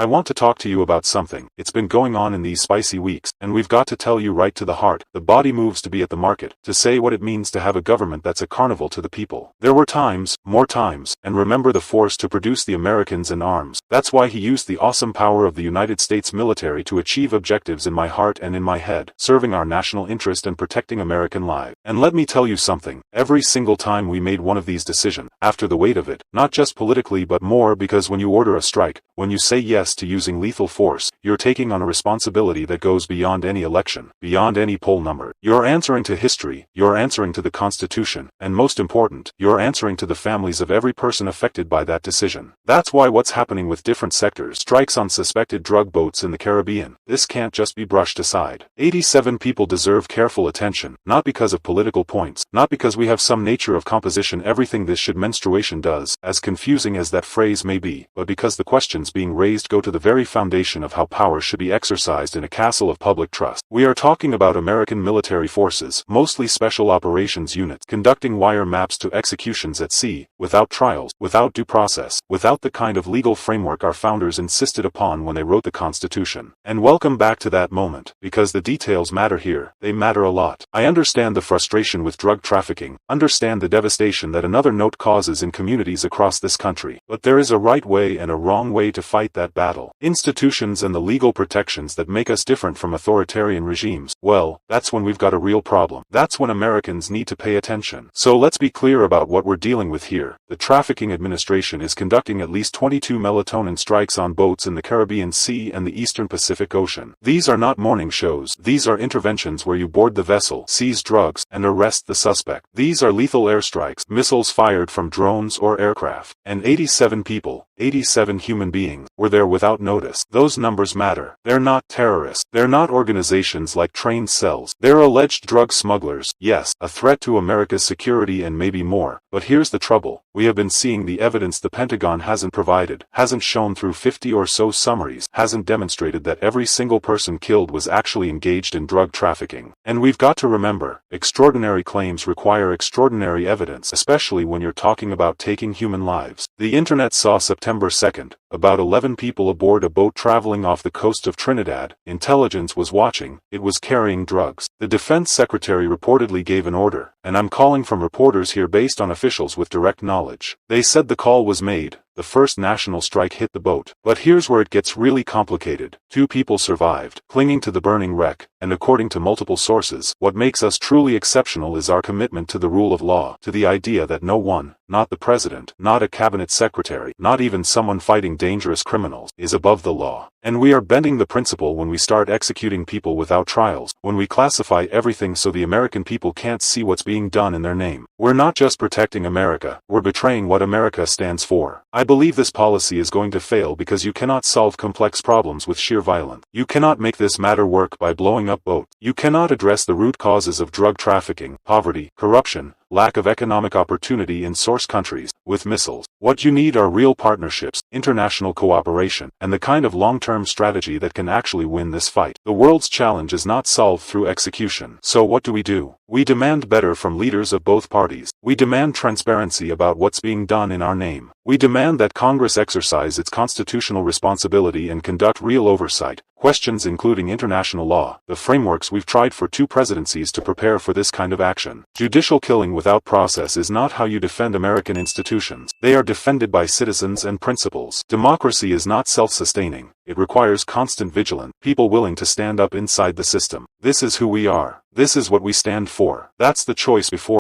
I want to talk to you about something. It's been going on in these spicy weeks, and we've got to tell you right to the heart. The body moves to be at the market, to say what it means to have a government that's a carnival to the people. There were times, more times, and remember the force to produce the Americans in arms. That's why he used the awesome power of the United States military to achieve objectives in my heart and in my head, serving our national interest and protecting American lives. And let me tell you something, every single time we made one of these decisions, after the weight of it, not just politically but more because when you order a strike, when you say yes to using lethal force, you're taking on a responsibility that goes beyond any election, beyond any poll number. You're answering to history, you're answering to the Constitution, and most important, you're answering to the families of every person affected by that decision. That's why what's happening with different sectors, strikes on suspected drug boats in the Caribbean, this can't just be brushed aside. 87 people deserve careful attention, not because of political points, not because we have some nature of composition everything this should menstruation does, as confusing as that phrase may be, but because the questions being raised go to the very foundation of how power should be exercised in a castle of public trust. We are talking about American military forces, mostly special operations units, conducting wire maps to executions at sea, without trials, without due process, without the kind of legal framework our founders insisted upon when they wrote the Constitution. And welcome back to that moment, because the details matter here, they matter a lot. I understand the frustration with drug trafficking, understand the devastation that another note causes in communities across this country, but there is a right way and a wrong way to fight that battle. Institutions and the legal protections that make us different from authoritarian regimes, well, that's when we've got a real problem. That's when Americans need to pay attention. So let's be clear about what we're dealing with here. The Trafficking Administration is conducting at least 22 melatonin strikes on boats in the Caribbean Sea and the Eastern Pacific Ocean. These are not morning shows. These are interventions where you board the vessel, seize drugs, and arrest the suspect. These are lethal airstrikes, missiles fired from drones or aircraft. And 87 people, 87 human beings, were there without notice. Those numbers matter. They're not terrorists. They're not organizations like trained cells. They're alleged drug smugglers. Yes, a threat to America's security and maybe more. But here's the trouble. We have been seeing the evidence the Pentagon hasn't provided, hasn't shown through 50 or so summaries, hasn't demonstrated that every single person killed was actually engaged in drug trafficking. And we've got to remember, extraordinary claims require extraordinary evidence, especially when you're talking about taking human lives. The internet saw September 2nd, about 11 people aboard a boat traveling off the coast of Trinidad. Intelligence was watching, it was carrying drugs. The defense secretary reportedly gave an order, and I'm calling from reporters here based on officials with direct knowledge. They said the call was made. The first national strike hit the boat. But here's where it gets really complicated. 2 people survived, clinging to the burning wreck, and according to multiple sources, what makes us truly exceptional is our commitment to the rule of law, to the idea that no one, not the president, not a cabinet secretary, not even someone fighting dangerous criminals, is above the law. And we are bending the principle when we start executing people without trials, when we classify everything so the American people can't see what's being done in their name. We're not just protecting America, we're betraying what America stands for. I believe this policy is going to fail because you cannot solve complex problems with sheer violence. You cannot make this matter work by blowing up boats. You cannot address the root causes of drug trafficking, poverty, corruption, lack of economic opportunity in source countries, with missiles. What you need are real partnerships, international cooperation, and the kind of long-term strategy that can actually win this fight. The world's challenge is not solved through execution. So what do? We demand better from leaders of both parties. We demand transparency about what's being done in our name. We demand that Congress exercise its constitutional responsibility and conduct real oversight. Questions including international law, the frameworks we've tried for 2 presidencies to prepare for this kind of action. Judicial killing without process is not how you defend American institutions. They are defended by citizens and principles. Democracy is not self-sustaining. It requires constant vigilance, people willing to stand up inside the system. This is who we are. This is what we stand for. That's the choice before